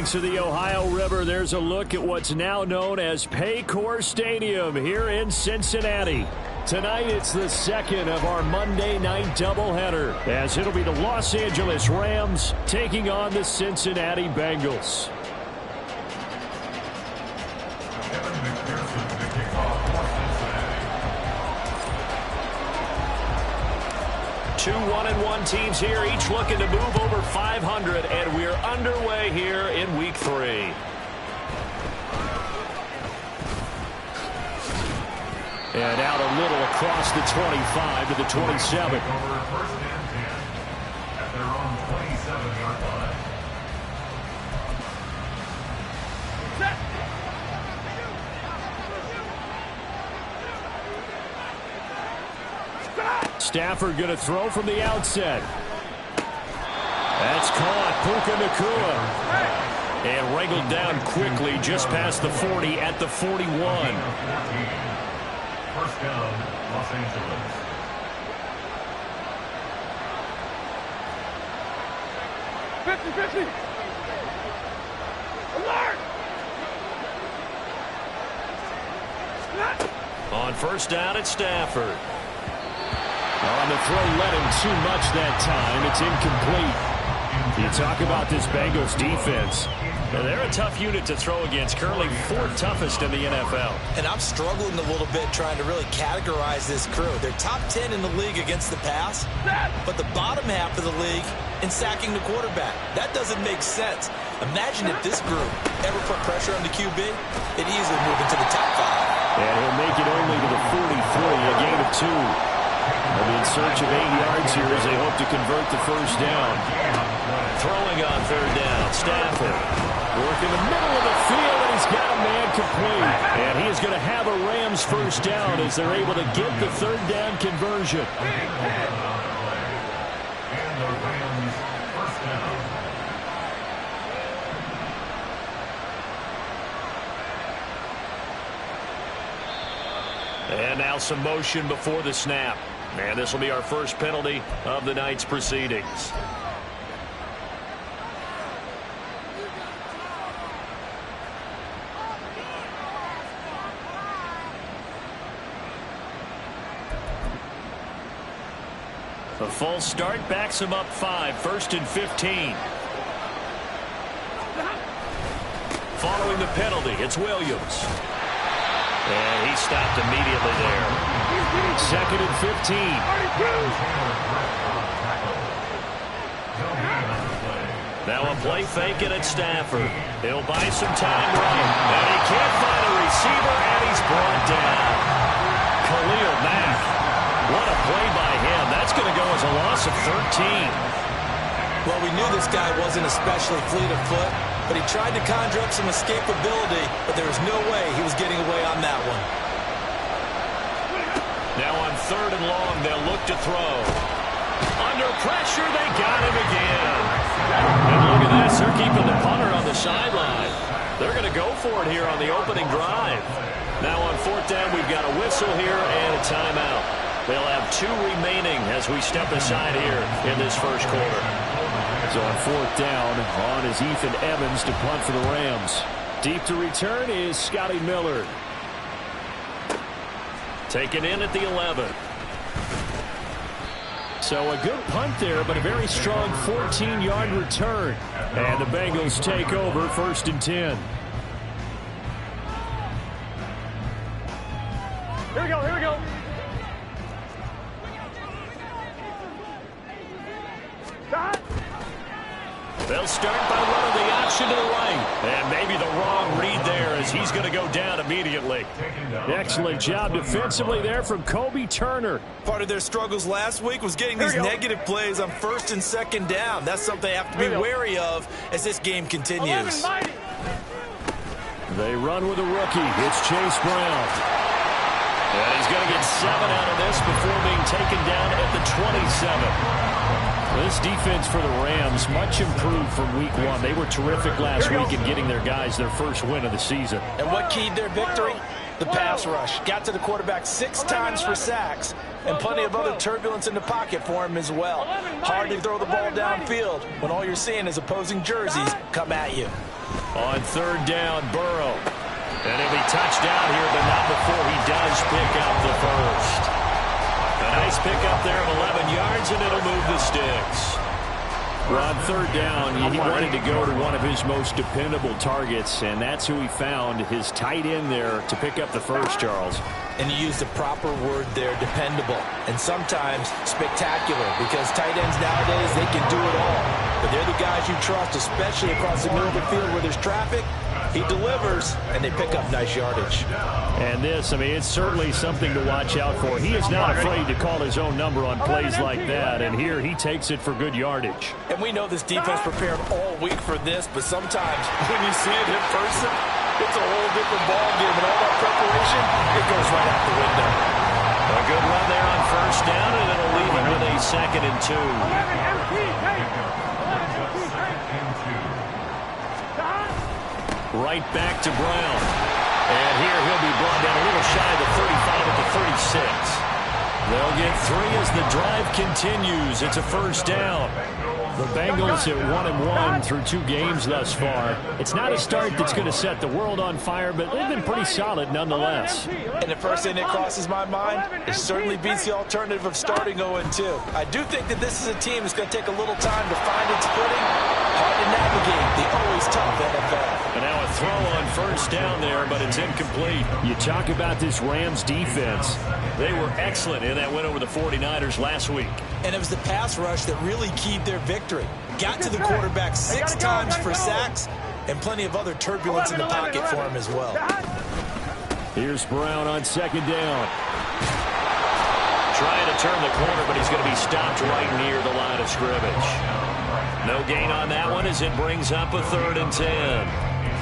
banks of the Ohio River, there's a look at what's now known as Paycor Stadium here in Cincinnati. Tonight, it's the second of our Monday night doubleheader, as it'll be the Los Angeles Rams taking on the Cincinnati Bengals. 2 1-1 teams here, each looking to move over 500, and we're underway here in Week 3. And out a little across the 25 to the 27. Stafford going to throw from the outset. That's caught. Puka Nacua. And wrangled down quickly just past the 40 at the 41. First down, Los Angeles. Alert! On first down, it's Stafford. On the throw, led him too much that time. It's incomplete. You talk about this Bengals defense. Now, they're a tough unit to throw against, currently 4th toughest in the NFL. And I'm struggling a little bit trying to really categorize this crew. They're top 10 in the league against the pass, but the bottom half of the league in sacking the quarterback. That doesn't make sense. Imagine if this group ever put pressure on the QB, it'd easily move into the top 5. And he'll make it only to the 43, a gain of 2. They'll be in search of 8 yards here as they hope to convert the first down. Throwing on third down, Stafford. Work in the middle of the field, and he's got a man complete. And he is going to have a Rams first down as they're able to get the third down conversion. And the Rams first down. And now some motion before the snap. And this will be our first penalty of the night's proceedings. A full start backs him up 5, 1st and 15. Following the penalty, it's Williams. And he stopped immediately there. 2nd and 15. Now a play fake it at Stafford. He'll buy some time running. And he can't find a receiver, and he's brought down. Khalil Mack. What a play by him. That's going to go as a loss of 13. Well, we knew this guy wasn't especially fleet of foot, but he tried to conjure up some escapability, but there was no way he was getting away on that one. Now on 3rd and long, they'll look to throw. Under pressure, they got him again. And look at this. They're keeping the punter on the sideline. They're going to go for it here on the opening drive. Now on 4th down, we've got a whistle here and a timeout. They'll have 2 remaining as we step aside here in this first quarter. So on 4th down, on is Ethan Evans to punt for the Rams. Deep to return is Scotty Miller. Taken in at the 11. So a good punt there, but a very strong 14-yard return. And the Bengals take over 1st and 10. Here we go, here we go. They'll start by running the option to the right. And maybe the wrong read there as he's going to go down immediately. Excellent job defensively there from Kobe Turner. Part of their struggles last week was getting these negative plays on 1st and 2nd down. That's something they have to be wary of as this game continues. They run with a rookie. It's Chase Brown. And he's going to get 7 out of this before being taken down at the 27. This defense for the Rams, much improved from week 1. They were terrific last week in getting their guys their first win of the season. And what keyed their victory? The pass rush got to the quarterback 6 times for sacks, and plenty of other turbulence in the pocket for him as well. Hard to throw the ball downfield when all you're seeing is opposing jerseys come at you. On third down, Burrow. And he'll be touched down here, but not before he does pick up the first. A nice pickup there of 11 yards, and it'll move the sticks. Well, on third down, he wanted to go to one of his most dependable targets, and that's who he found, his tight end there, to pick up the first, Charles. And you use the proper word there, dependable, and sometimes spectacular, because tight ends nowadays, they can do it all. But they're the guys you trust, especially across the middle of the field where there's traffic. He delivers, and they pick up nice yardage. And this, I mean, it's certainly something to watch out for. He is not afraid to call his own number on plays like that, and here he takes it for good yardage. And we know this defense prepared all week for this, but sometimes when you see it in person, it's a whole different ballgame, and all that preparation, it goes right out the window. A good run there on first down, and it'll leave him with a 2nd and 2. Right back to Brown. And here he'll be brought down a little shy of the 35 at the 36. They'll get 3 as the drive continues. It's a first down. The Bengals at 1-1 through 2 games thus far. It's not a start that's going to set the world on fire, but they've been pretty solid nonetheless. And the first thing that crosses my mind, it certainly beats the alternative of starting 0-2. I do think that this is a team that's going to take a little time to find its footing. Hard to navigate the always tough NFL. And now a throw on first down there, but it's incomplete. You talk about this Rams defense. They were excellent in that win over the 49ers last week. And it was the pass rush that really keyed their victory. Got to the quarterback 6 times for sacks, and plenty of other turbulence in the pocket for him as well. Here's Brown on 2nd down. Trying to turn the corner, but he's going to be stopped right near the line of scrimmage. No gain on that one as it brings up a 3rd and 10.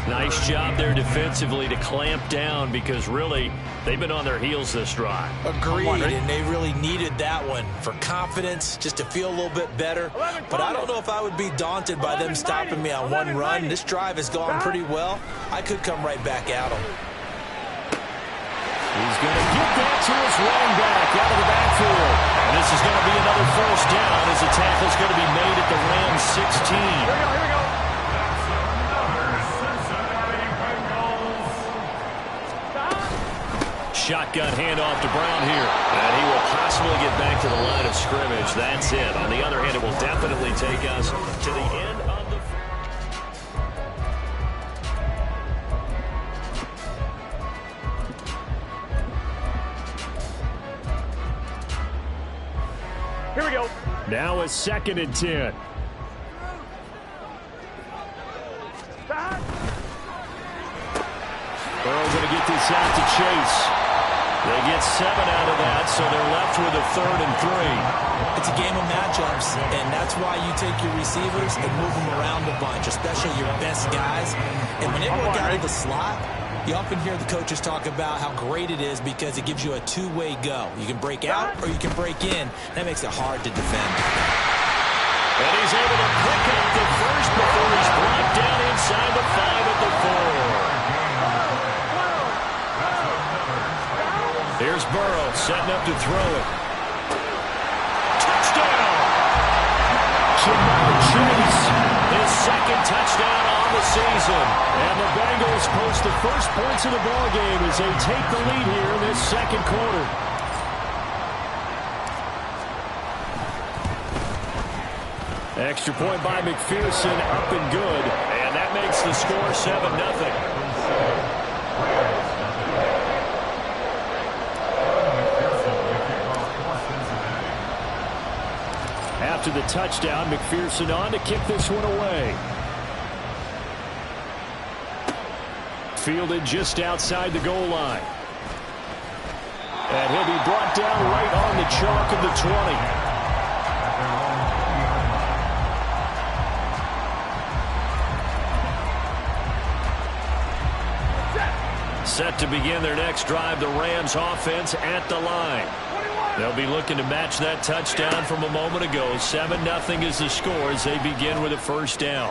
Nice job there defensively to clamp down, because really they've been on their heels this drive. Agreed, and they really needed that one for confidence, just to feel a little bit better. But I don't know if I would be daunted by them stopping me on one run. This drive has gone pretty well. I could come right back at them. He's going to get that to his running back out of the backfield. And this is going to be another first down as the tackle's going to be made at the Rams 16. Here we go. Shotgun handoff to Brown here. And he will possibly get back to the line of scrimmage. That's it. On the other hand, it will definitely take us to the end of the... Here we go. Now a 2nd and 10. Burrow's going to get this out to Chase. They get 7 out of that, so they're left with a 3rd and 3. It's a game of matchups, and that's why you take your receivers and move them around a bunch, especially your best guys. And when they work out of the slot, you often hear the coaches talk about how great it is because it gives you a 2-way go. You can break out or you can break in. That makes it hard to defend. And he's able to pick up the first before he's brought down inside the 5 at the 4. Here's Burrow setting up to throw it. Touchdown! Jamar Chase, his 2nd touchdown on the season. And the Bengals post the first points of the ballgame as they take the lead here in this 2nd quarter. Extra point by McPherson, up and good. And that makes the score 7-0. After the touchdown, McPherson on to kick this one away. Fielded just outside the goal line. And he'll be brought down right on the chalk of the 20. Set to begin their next drive, the Rams offense at the line. They'll be looking to match that touchdown from a moment ago. 7-0 is the score as they begin with a first down.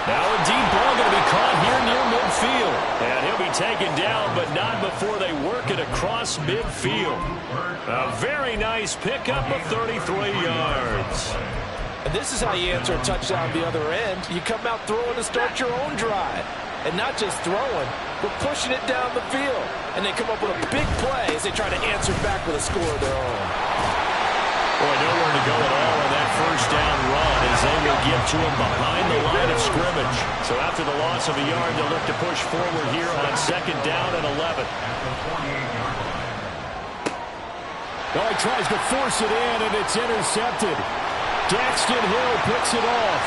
Now a deep ball going to be caught here near midfield. And he'll be taken down, but not before they work it across midfield. A very nice pickup of 33 yards. And this is how you answer a touchdown the other end. You come out throwing to start your own drive. And not just throwing, but pushing it down the field. And they come up with a big play as they try to answer back with a score of their own. Boy, nowhere to go at all on that first down run as they will get to him behind the line of scrimmage. So after the loss of a yard, they'll look to push forward here on second down and 11. Well, he tries to force it in, and it's intercepted. Daxton Hill picks it off.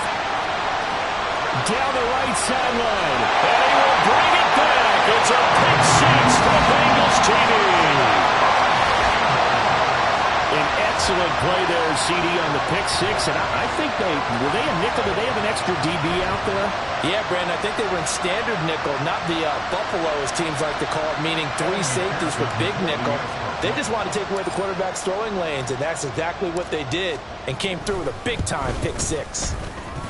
Down the right sideline. And he will bring it back. It's a pick six for Bengals TD. An excellent play there, CD, on the pick six. And I think were they a nickel? Did they have an extra DB out there? Yeah, Brandon, I think they were in standard nickel, not the Buffalo, as teams like to call it, meaning three safeties with big nickel. They just want to take away the quarterback's throwing lanes, and that's exactly what they did, and came through with a big-time pick six.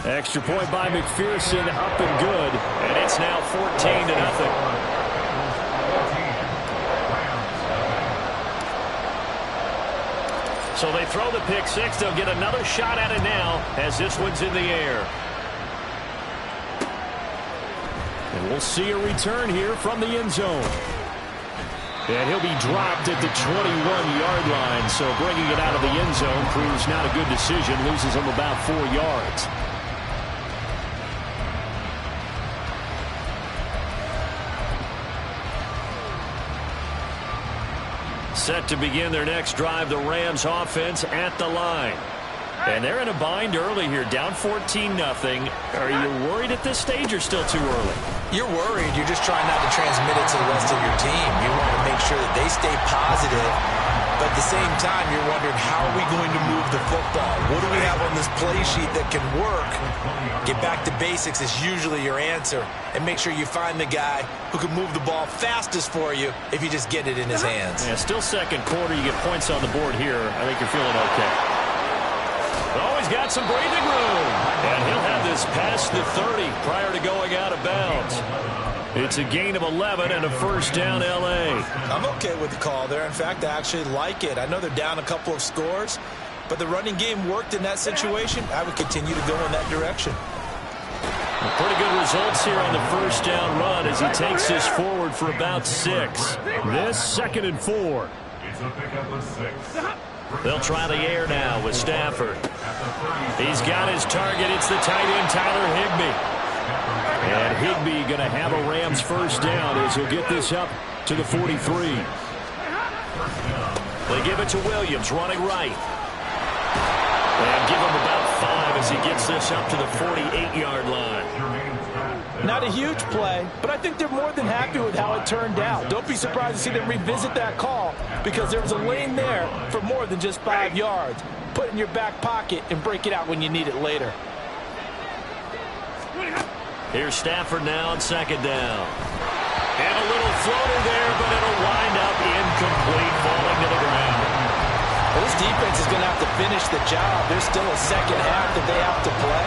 Extra point by McPherson, up and good. And it's now 14-0. So they throw the pick six. They'll get another shot at it now as this one's in the air. And we'll see a return here from the end zone. And he'll be dropped at the 21-yard line. So bringing it out of the end zone proves not a good decision. Loses him about 4 yards. Set to begin their next drive, the Rams offense at the line. And they're in a bind early here, down 14-0. Are you worried at this stage or still too early? You're worried. You're just trying not to transmit it to the rest of your team. You want to make sure that they stay positive. But at the same time, you're wondering, how are we going to move the football? What do we have on this play sheet that can work? Get back to basics is usually your answer. And make sure you find the guy who can move the ball fastest for you if you just get it in his hands. Yeah, still second quarter. You get points on the board here. I think you're feeling okay. Oh, he's got some breathing room. And he'll have this past the 30 prior to going out of bounds. It's a gain of 11 and a first down, L.A. I'm okay with the call there. In fact, I actually like it. I know they're down a couple of scores, but the running game worked in that situation. I would continue to go in that direction. Well, pretty good results here on the first down run as he takes this forward for about 6. This 2nd and 4. It's a pickup of 6. They'll try the air now with Stafford. He's got his target. It's the tight end, Tyler Higbee. And Higbee going to have a Rams first down as he'll get this up to the 43. They give it to Williams, running right. And give him about 5 as he gets this up to the 48-yard line. Not a huge play, but I think they're more than happy with how it turned out. Don't be surprised to see them revisit that call because there was a lane there for more than just 5 yards. Put it in your back pocket and break it out when you need it later. Here's Stafford now on second down. And a little floater there, but it'll wind up incomplete, falling to the ground. Well, this defense is going to have to finish the job. There's still a second half that they have to play.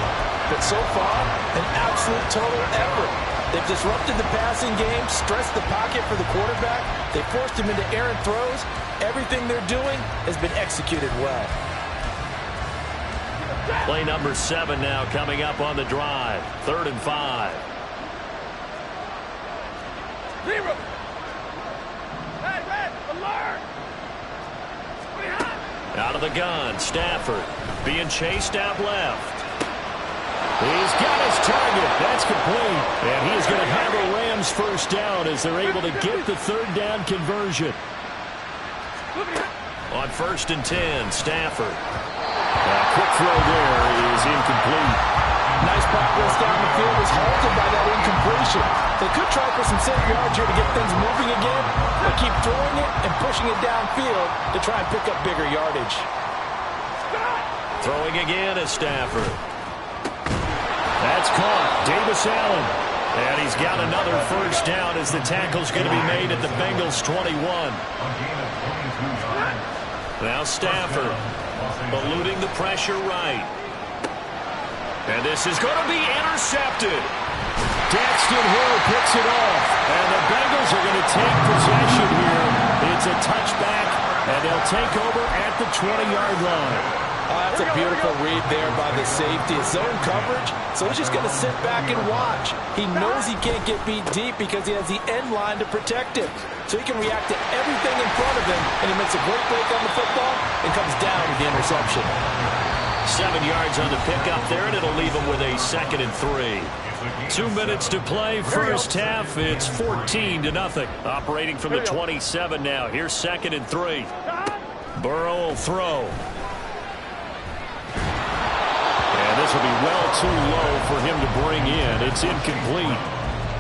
But so far, an absolute total effort. They've disrupted the passing game, stressed the pocket for the quarterback. They forced him into errant throws. Everything they're doing has been executed well. Play number 7 now coming up on the drive. 3rd and 5. Zero. Red, alert. Out of the gun, Stafford being chased out left. He's got his target. That's complete. And he is going to have a Rams first down as they're able to get the 3rd down conversion. On 1st and 10, Stafford. Quick throw there is incomplete. Nice progress down the field was halted by that incompletion. They could try for some safe yards here to get things moving again, but keep throwing it and pushing it downfield to try and pick up bigger yardage. Throwing again is Stafford. That's caught. Davis Allen. And he's got another first down as the tackle's going to be made at the Bengals 21. Now Stafford eluding the pressure right. And this is going to be intercepted. Daxton Hill picks it off. And are going to take possession here. It's a touchback, and they'll take over at the 20-yard line. Oh, that's a beautiful read there by the safety. It's zone coverage, so he's just going to sit back and watch. He knows he can't get beat deep because he has the end line to protect him. So he can react to everything in front of him, and he makes a great break on the football and comes down with the interception. 7 yards on the pickup there, and it'll leave him with a 2nd and 3. 2 minutes to play, first half. It's 14-0. Operating from the 27 now. Here's 2nd and 3. Burrow will throw. And this will be well too low for him to bring in. It's incomplete.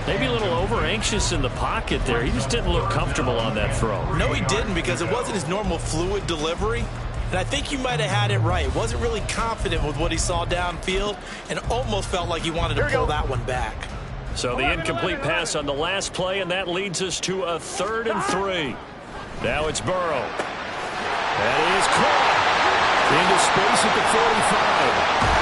Maybe a little over-anxious in the pocket there. He just didn't look comfortable on that throw. No, he didn't, because it wasn't his normal fluid delivery. And I think you might have had it right. Wasn't really confident with what he saw downfield and almost felt like he wanted to pull that one back. So the incomplete pass on the last play, and that leads us to a 3rd and 3. Now it's Burrow. That is caught into space at the 45.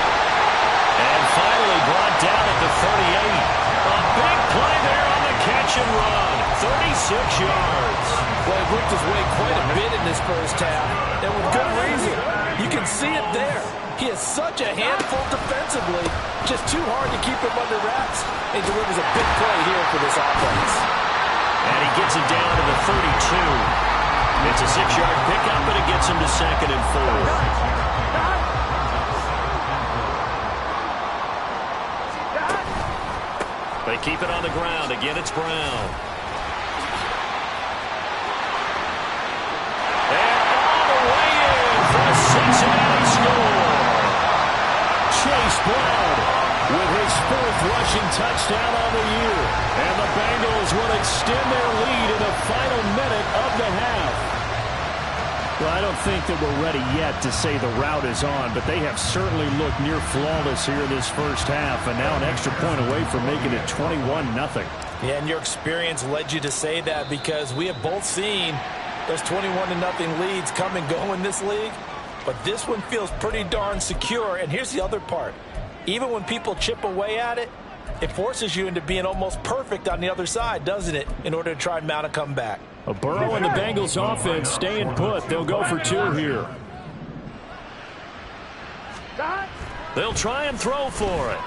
And finally brought down at the 38. A big play there on the catch and run. 36 yards. Well, he worked his way quite a bit in this first half, and with good reason. You can see it there. He is such a handful defensively, just too hard to keep him under wraps. He delivers a big play here for this offense. And he gets it down to the 32. It's a 6-yard pickup, but it gets him to 2nd and 4. They keep it on the ground. Again, it's Brown. And all the way in for a Cincinnati score. Chase Brown with his 4th rushing touchdown on the year. And the Bengals will extend their lead in the final minute of the half. Well, I don't think that we're ready yet to say the route is on, but they have certainly looked near flawless here in this first half, and now an extra point away from making it 21-0. Yeah, and your experience led you to say that, because we have both seen those 21-0 leads come and go in this league, but this one feels pretty darn secure. And here's the other part. Even when people chip away at it, it forces you into being almost perfect on the other side, doesn't it, in order to try and mount a comeback. A Burrow and the Bengals offense staying put. They'll go for 2 here. They'll try and throw for it.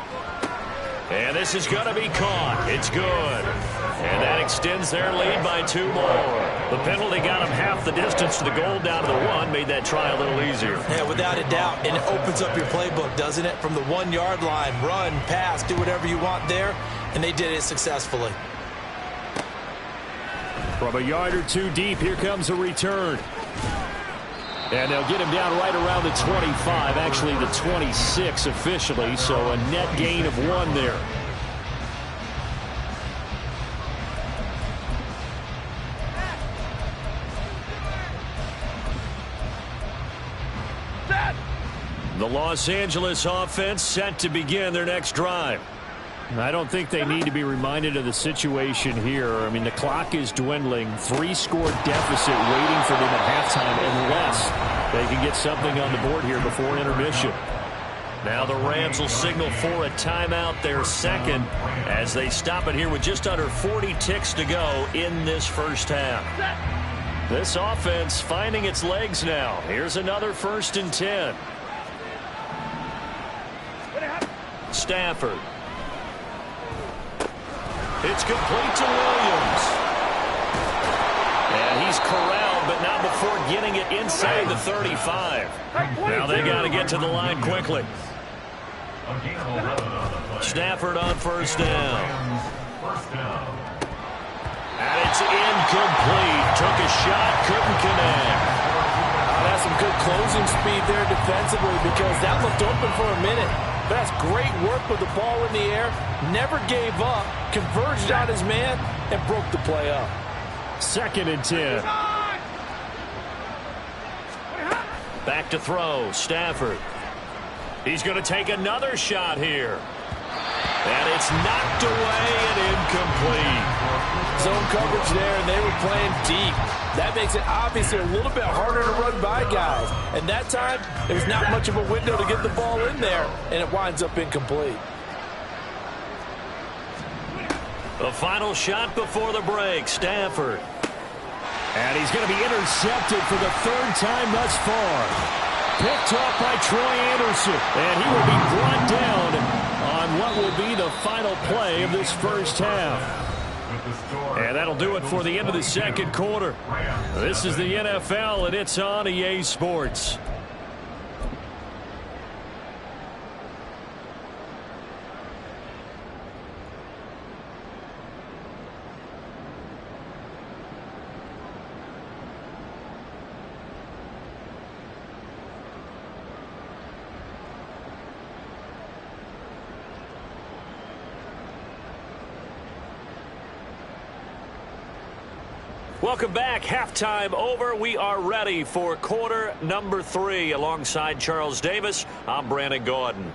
And this is going to be caught. It's good. And that extends their lead by 2 more. The penalty got them half the distance to the goal, down to the 1. Made that try a little easier. Yeah, without a doubt. And it opens up your playbook, doesn't it? From the 1-yard line, run, pass, do whatever you want there. And they did it successfully. From a yard or 2 deep, here comes a return. And they'll get him down right around the 25, actually the 26 officially, so a net gain of 1 there. The Los Angeles offense set to begin their next drive. I don't think they need to be reminded of the situation here. I mean, the clock is dwindling. 3-score deficit waiting for them at halftime unless they can get something on the board here before intermission. Now the Rams will signal for a timeout, their 2nd, as they stop it here with just under 40 ticks to go in this first half. This offense finding its legs now. Here's another 1st and 10. Stafford. It's complete to Williams. And he's corralled, but not before getting it inside the 35. Now they got to get to the line quickly. Stafford on 1st down. And it's incomplete. Took a shot, couldn't connect. That's some good closing speed there defensively, because that looked open for a minute. But that's great work with the ball in the air. Never gave up, converged on his man, and broke the play up. 2nd and 10. Back to throw, Stafford. He's going to take another shot here. And it's knocked away and incomplete. Zone coverage there, and they were playing deep. That makes it obviously a little bit harder to run by guys. And that time, there's not much of a window to get the ball in there, and it winds up incomplete. The final shot before the break, Stafford. And he's going to be intercepted for the third time thus far. Picked off by Troy Anderson. And he will be brought down on what will be the final play of this first half. And that'll do it for the end of the second quarter. This is the NFL, and it's on EA Sports. Welcome back. Halftime over. We are ready for quarter number 3. Alongside Charles Davis, I'm Brandon Gordon.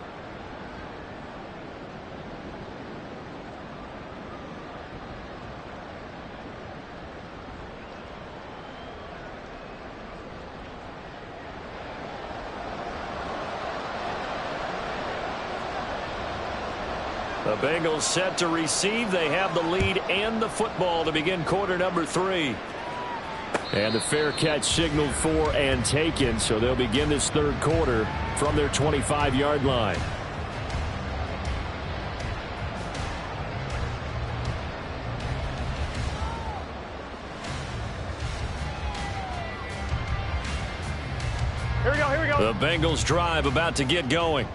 The Bengals set to receive. They have the lead and the football to begin quarter number 3. And the fair catch signaled for and taken, so they'll begin this third quarter from their 25-yard line. Here we go. The Bengals drive about to get going.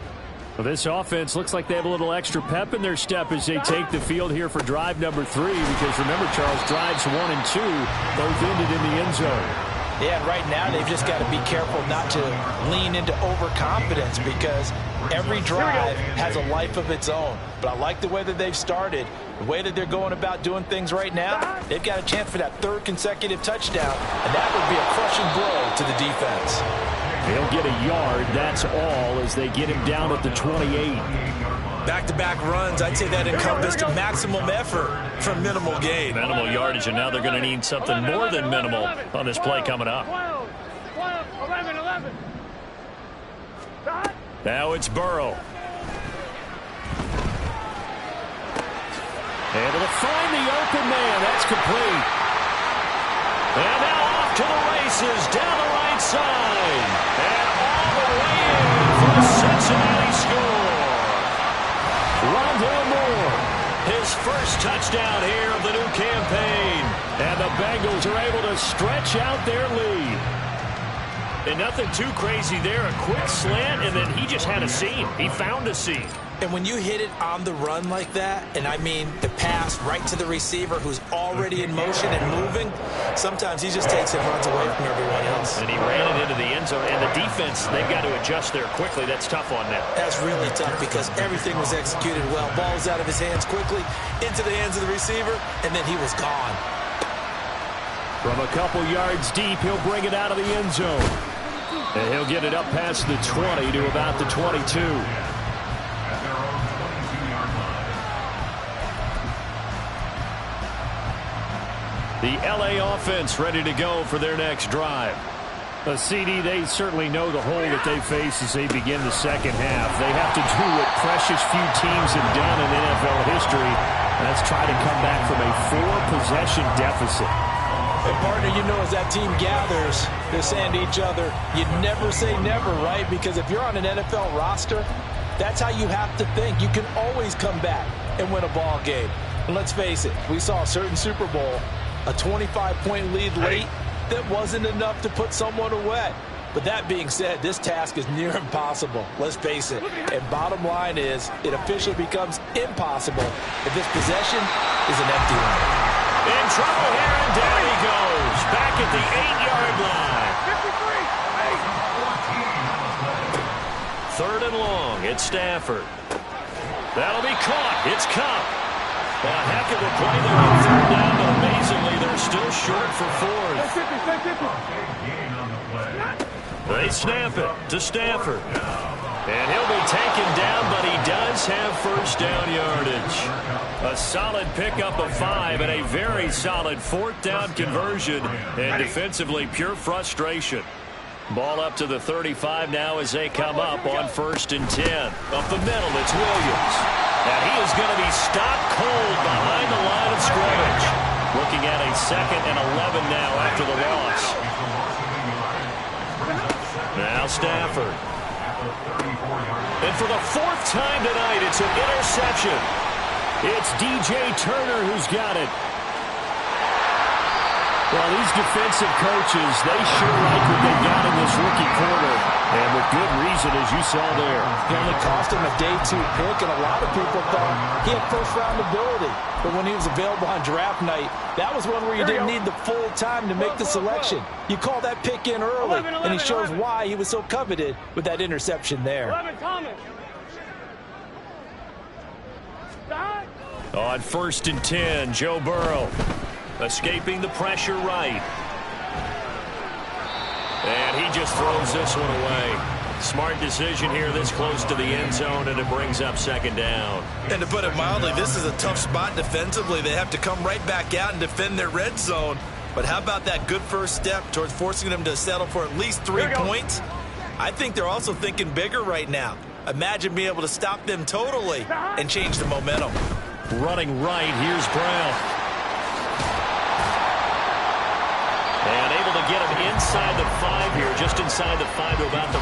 Well, this offense looks like they have a little extra pep in their step as they take the field here for drive number 3, because remember, Charles, drives 1 and 2 both ended in the end zone. Yeah, and right now they've just got to be careful not to lean into overconfidence, because every drive has a life of its own. But I like the way that they've started, the way that they're going about doing things right now. They've got a chance for that third consecutive touchdown, and that would be a crushing blow to the defense. They'll get a yard, that's all, as they get him down at the 28. Back-to-back runs, I'd say that encompassed maximum effort for minimal gain. Minimal yardage, and now they're going to need something more than minimal on this play coming up. 11. Now it's Burrow. Able to find the open man. That's complete. And now off to the races down the right side. And all the way in for the Cincinnati score. Rondale Moore, his first touchdown here of the new campaign. And the Bengals are able to stretch out their lead. And nothing too crazy there. A quick slant, and then he just had a seam. He found a seam. And when you hit it on the run like that, and I mean the pass right to the receiver who's already in motion and moving, sometimes he just takes it and runs away from everyone else. And he ran it into the end zone. And the defense, they've got to adjust there quickly. That's tough on them. That's really tough because everything was executed well. Ball was out of his hands quickly, into the hands of the receiver, and then he was gone. From a couple yards deep, he'll bring it out of the end zone. And he'll get it up past the 20 to about the 22. The L.A. offense ready to go for their next drive. CD, they certainly know the hole that they face as they begin the second half. They have to do what precious few teams have done in NFL history, and that's try to come back from a 4-possession deficit. And partner, you know, as that team gathers, they're saying to each other, you never say never, right? Because if you're on an NFL roster, that's how you have to think. You can always come back and win a ball game. And let's face it, we saw a certain Super Bowl, a 25-point lead late that wasn't enough to put someone away. But that being said, this task is near impossible. Let's face it. And bottom line is, it officially becomes impossible if this possession is an empty one. In trouble here, and down he goes. Back at the 8-yard line. 3rd and long. It's Stafford. That'll be caught. It's Cup. A heck of a play there on 3rd down, but amazingly, they're still short for 4th. They snap it to Stafford. And he'll be taken down, but he does have 1st down yardage. A solid pickup of 5 and a very solid 4th down conversion. And defensively, pure frustration. Ball up to the 35 now as they come up on 1st and 10. Up the middle, it's Williams. And he is going to be stopped cold behind the line 2nd and 11 now after the loss. Now Stafford. And for the 4th time tonight, it's an interception. It's DJ Turner who's got it. Well, these defensive coaches, they sure like what they got in this rookie corner. And with good reason, as you saw there. He only cost him a day 2 pick, and a lot of people thought he had first-round ability. But when he was available on draft night, that was one where you didn't need the full time to make the selection. You call that pick in early, and he shows why he was so coveted with that interception there. On 1st and 10, Joe Burrow escaping the pressure right. And he just throws this one away. Smart decision here this close to the end zone, and it brings up 2nd down. And to put it mildly, this is a tough spot defensively. They have to come right back out and defend their red zone. But how about that good first step towards forcing them to settle for at least 3 points? I think they're also thinking bigger right now. Imagine being able to stop them totally and change the momentum. Running right, here's Brown. And able to get him inside the 5 here, just inside the 5 to about the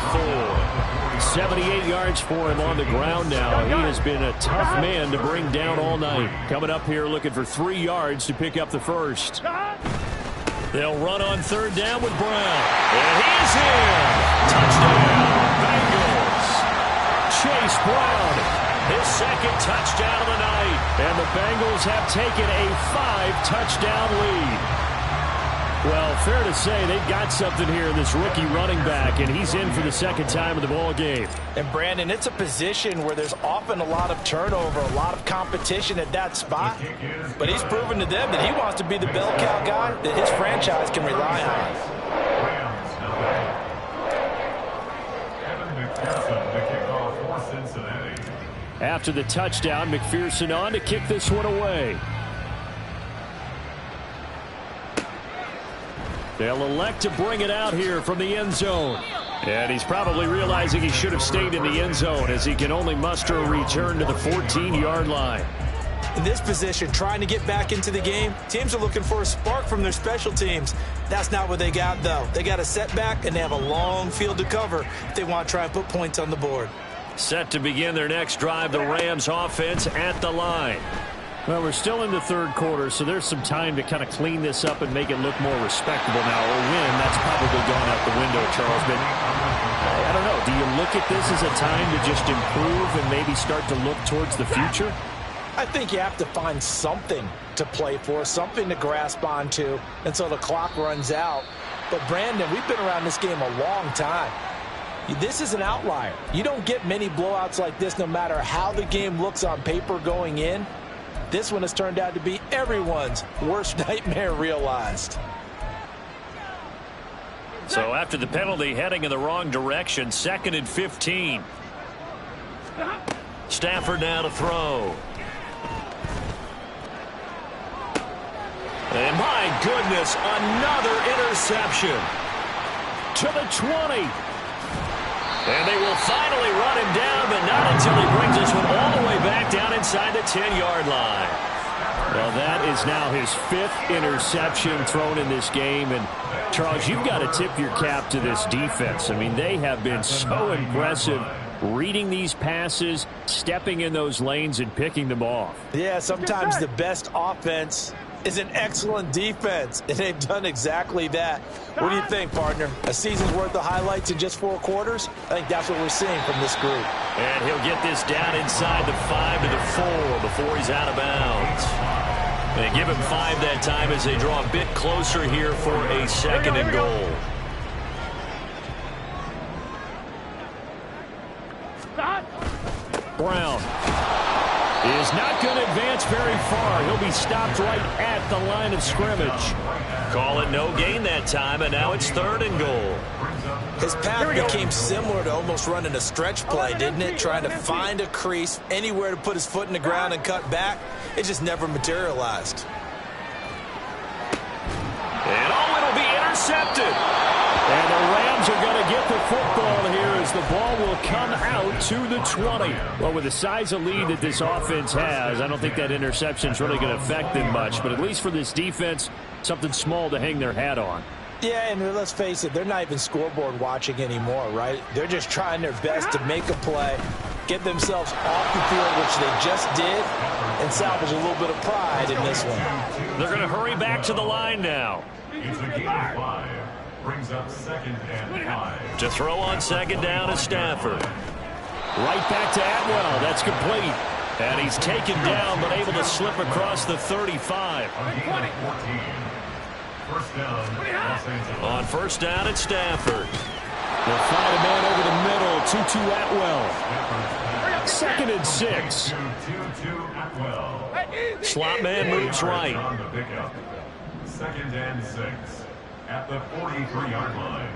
4. 78 yards for him on the ground now. He has been a tough man to bring down all night. Coming up here looking for 3 yards to pick up the 1st. They'll run on 3rd down with Brown. And he's in. Touchdown, Bengals. Chase Brown, his 2nd touchdown of the night. And the Bengals have taken a 5-touchdown lead. Well, fair to say they've got something here in this rookie running back, and he's in for the 2nd time of the ball game. And, Brandon, it's a position where there's often a lot of turnover, a lot of competition at that spot. But he's proven to them that he wants to be the bell cow guy that his franchise can rely on. After the touchdown, McPherson on to kick this one away. They'll elect to bring it out here from the end zone. And he's probably realizing he should have stayed in the end zone as he can only muster a return to the 14-yard line. In this position, trying to get back into the game, teams are looking for a spark from their special teams. That's not what they got, though. They got a setback, and they have a long field to cover if they want to try and put points on the board. Set to begin their next drive, the Rams offense at the line. Well, we're still in the 3rd quarter, so there's some time to kind of clean this up and make it look more respectable now. A win, that's probably gone out the window, Charles. But I don't know. Do you look at this as a time to just improve and maybe start to look towards the future? I think you have to find something to play for, something to grasp onto until the clock runs out. But, Brandon, we've been around this game a long time. This is an outlier. You don't get many blowouts like this no matter how the game looks on paper going in. This one has turned out to be everyone's worst nightmare realized. So after the penalty, heading in the wrong direction, 2nd and 15. Stafford now to throw. And my goodness, another interception. To the 20. And they will finally run him down, but not until he brings this one all the way back down inside the 10-yard line. Well, that is now his 5th interception thrown in this game. And, Charles, you've got to tip your cap to this defense. I mean, they have been so impressive reading these passes, stepping in those lanes, and picking them off. Yeah, sometimes the best offense is an excellent defense, and they've done exactly that. What do you think, partner? A season's worth of highlights in just 4 quarters? I think that's what we're seeing from this group. And he'll get this down inside the 5 to the 4 before he's out of bounds. They give him 5 that time as they draw a bit closer here for a 2nd and goal. Brown is not going to advance very far. He'll be stopped right at the line of scrimmage. Call it no gain that time, and now it's 3rd and goal. His path became similar to almost running a stretch play, didn't it? Trying to find a crease, anywhere to put his foot in the ground and cut back. It just never materialized. And it'll be intercepted. And the Rams Rams are going to get the football here as the ball will come out to the 20. Well, with the size of lead that this offense has, I don't think that interception is really going to affect them much. But at least for this defense, something small to hang their hat on. Yeah, and let's face it, they're not even scoreboard watching anymore, right? They're just trying their best to make a play, get themselves off the field, which they just did, and salvage a little bit of pride in this one. They're going to hurry back to the line now. It's a gain of 5. Brings up 2nd and 5. To throw on 2nd down is Stafford. Right back to Atwell. That's complete. And he's taken down, but able to slip across the 35. First down, Los Angeles. On 1st down, it's Stafford. They'll find a man over the middle. 2-2 Atwell. 2nd and 6. 2-2 Atwell. Slot man moves right. 2nd and 6 at the 43-yard line.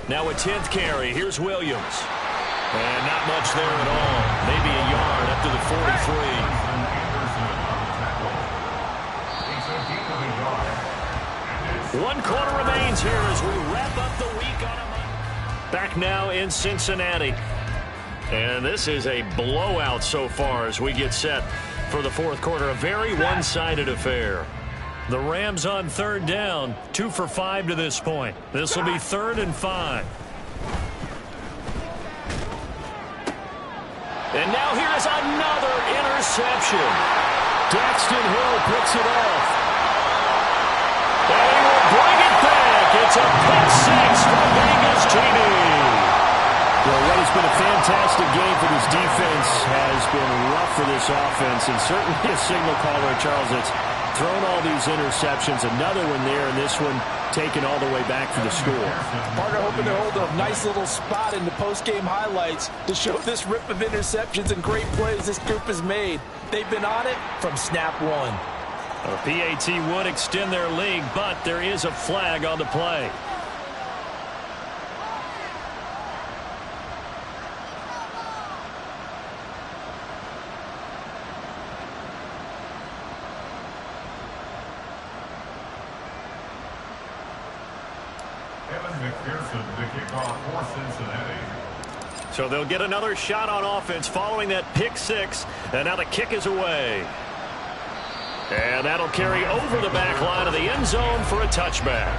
Now a 10th carry. Here's Williams. And not much there at all. Maybe a yard up to the 43. One quarter remains here as we wrap up the week on a Monday. Back now in Cincinnati. And this is a blowout so far as we get set for the 4th quarter. A very one-sided affair. The Rams on 3rd down. 2 for 5 to this point. This will be 3rd and 5. And now here is another interception. Daxton Hill picks it off. And he will bring it back. It's a pick 6 for Vegas TV. Well, what has been a fantastic game for this defense has been rough for this offense, and certainly a signal caller, Charles, that's thrown all these interceptions. Another one there, and this one taken all the way back for the score. Partner hoping to hold a nice little spot in the post-game highlights to show this rip of interceptions and great plays this group has made. They've been on it from snap one. A PAT would extend their lead, but there is a flag on the play. So they'll get another shot on offense following that pick 6, and now the kick is away. And that'll carry over the back line of the end zone for a touchback.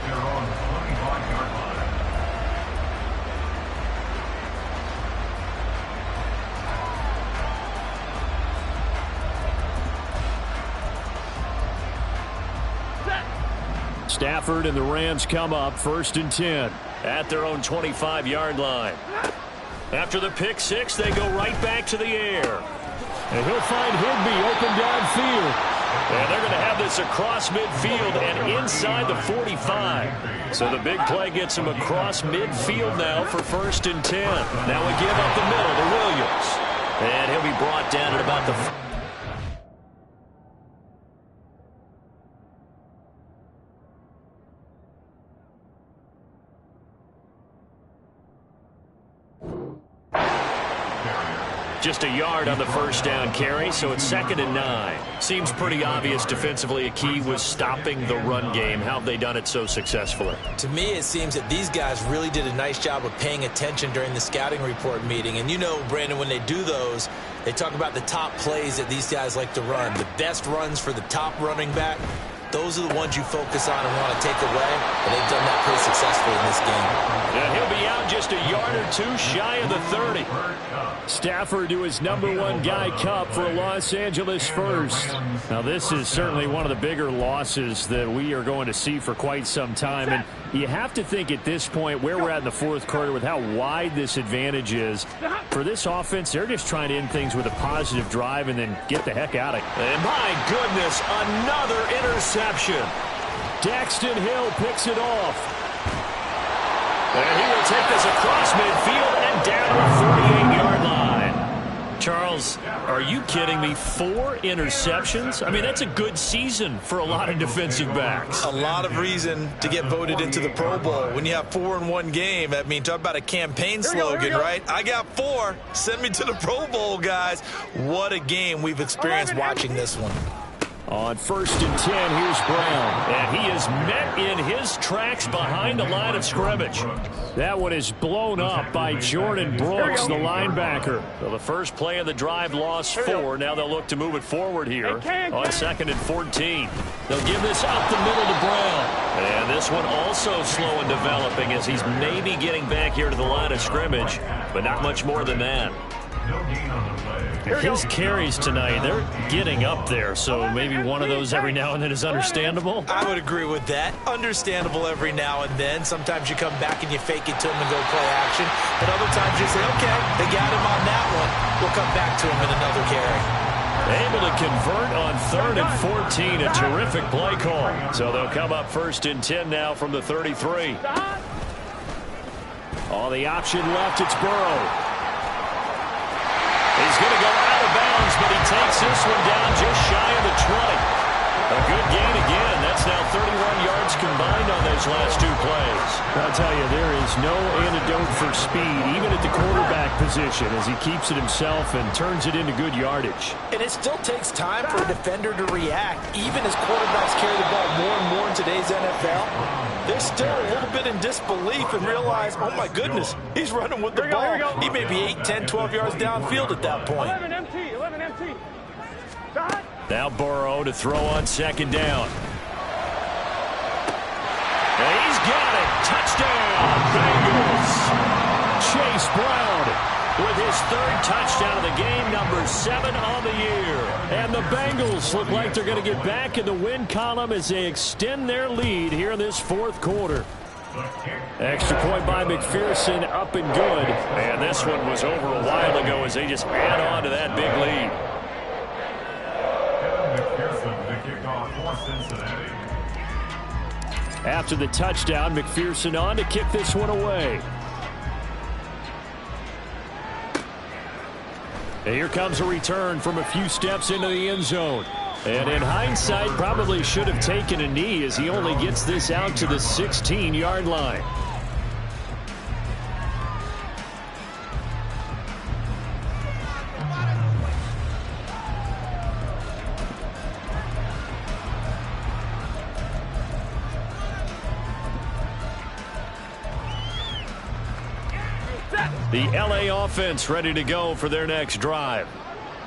Stafford and the Rams come up 1st and 10 at their own 25-yard line. After the pick 6, they go right back to the air. And he'll find Higbee open downfield. And they're going to have this across midfield and inside the 45. So the big play gets him across midfield now for 1st and 10. Now we give up the middle to Williams. And he'll be brought down at about the... Just a yard on the 1st down carry, so it's 2nd and 9. Seems pretty obvious defensively a key was stopping the run game. How have they done it so successfully? To me, it seems that these guys really did a nice job of paying attention during the scouting report meeting. And you know, Brandon, when they do those, they talk about the top plays that these guys like to run. The best runs for the top running back. Those are the ones you focus on and want to take away, and they've done that pretty successfully in this game. And he'll be out just a yard or 2 shy of the 30. Stafford to his #1 guy, Cup, for a Los Angeles first. Now, this is certainly one of the bigger losses that we are going to see for quite some time. And you have to think at this point where we're at in the 4th quarter with how wide this advantage is. For this offense, they're just trying to end things with a positive drive and then get the heck out of it. And my goodness, another interception. Daxton Hill picks it off. And he will take this across midfield and down to the 48-yard line. Charles, are you kidding me? 4 interceptions? I mean, that's a good season for a lot of defensive backs. A lot of reason to get voted into the Pro Bowl. When you have 4 in one game, I mean, talk about a campaign slogan, right? I got 4. Send me to the Pro Bowl, guys. What a game we've experienced watching this one. On 1st and 10, here's Brown. And he is met in his tracks behind the line of scrimmage. That one is blown up by Jordan Brooks, the linebacker. So the first play of the drive lost 4. Now they'll look to move it forward here on 2nd and 14. They'll give this up the middle to Brown. And this one also slow in developing as he's maybe getting back here to the line of scrimmage, but not much more than that. His carries tonight, they're getting up there, so maybe one of those every now and then is understandable. I would agree with that. Understandable every now and then. Sometimes you come back and you fake it to him and go play action. But other times you say, okay, they got him on that one. We'll come back to him in another carry. Able to convert on 3rd and 14. A terrific play call. So they'll come up 1st and 10 now from the 33. On the option left, it's Burrow. He's going to go out of bounds, but he takes this one down just shy of the 20. A good gain again. That's now 31 yards combined on those last 2 plays. I'll tell you, there is no antidote for speed, even at the quarterback position, as he keeps it himself and turns it into good yardage. And it still takes time for a defender to react, even as quarterbacks carry the ball more and more in today's NFL. They're still a little bit in disbelief and realize, oh my goodness, he's running with the ball. He may be 8, 10, 12 yards downfield at that point. 11 MT, 11 MT. Stop. Now Burrow to throw on 2nd down. And he's got it. Touchdown, Bengals. Chase Brown with his 3rd touchdown of the game, number 7 on the year. And the Bengals look like they're going to get back in the win column as they extend their lead here in this 4th quarter. Extra point by McPherson, up and good. And this one was over a while ago as they just add on to that big lead. After the touchdown, McPherson on to kick this one away. And here comes a return from a few steps into the end zone. And in hindsight, probably should have taken a knee as he only gets this out to the 16-yard line. The LA offense ready to go for their next drive.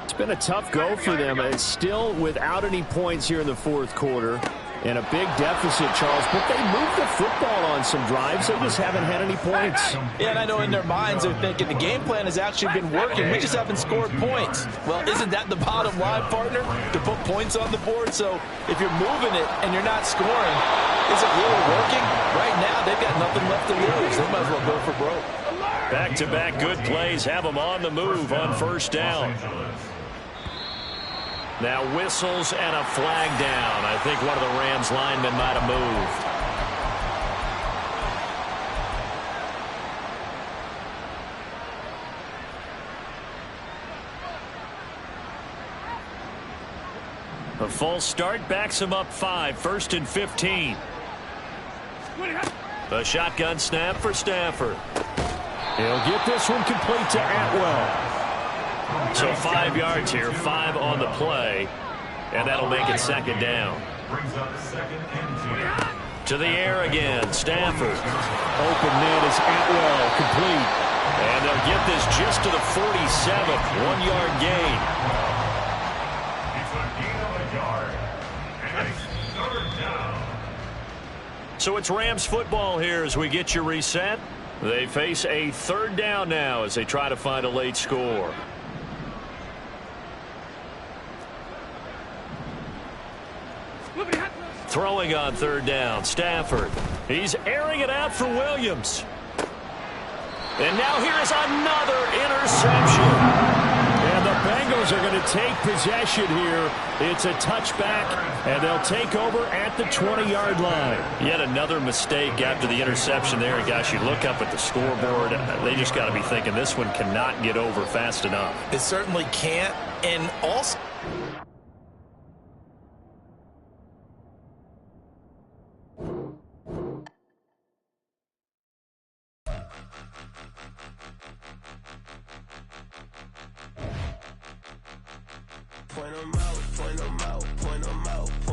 It's been a tough go for them. It's still without any points here in the 4th quarter. And a big deficit, Charles. But they moved the football on some drives. They just haven't had any points. Yeah, and I know in their minds they're thinking the game plan has actually been working. We just haven't scored points. Well, isn't that the bottom line, partner? To put points on the board? So if you're moving it and you're not scoring, is it really working? Right now, they've got nothing left to lose. They might as well go for broke. Back-to-back good plays have them on the move on 1st down. Now whistles and a flag down. I think one of the Rams linemen might have moved. A false start backs him up 5, 1st and 15. A shotgun snap for Stafford. He'll get this one complete to Atwell. So 5 yards here, 5 on the play, and that'll make it 2nd down. To the air again, Stafford. Open man is Atwell, complete. And they'll get this just to the 47, 1-yard gain. So it's Rams football here as we get you reset. They face a 3rd down now as they try to find a late score. Throwing on 3rd down, Stafford. He's airing it out for Williams. And now here is another interception. And the Bengals are going to take possession here. It's a touchback, and they'll take over at the 20-yard line. Yet another mistake after the interception there. And gosh, you look up at the scoreboard, they just got to be thinking this one cannot get over fast enough. It certainly can't. And also, Point 'em out, point 'em out, point 'em out, point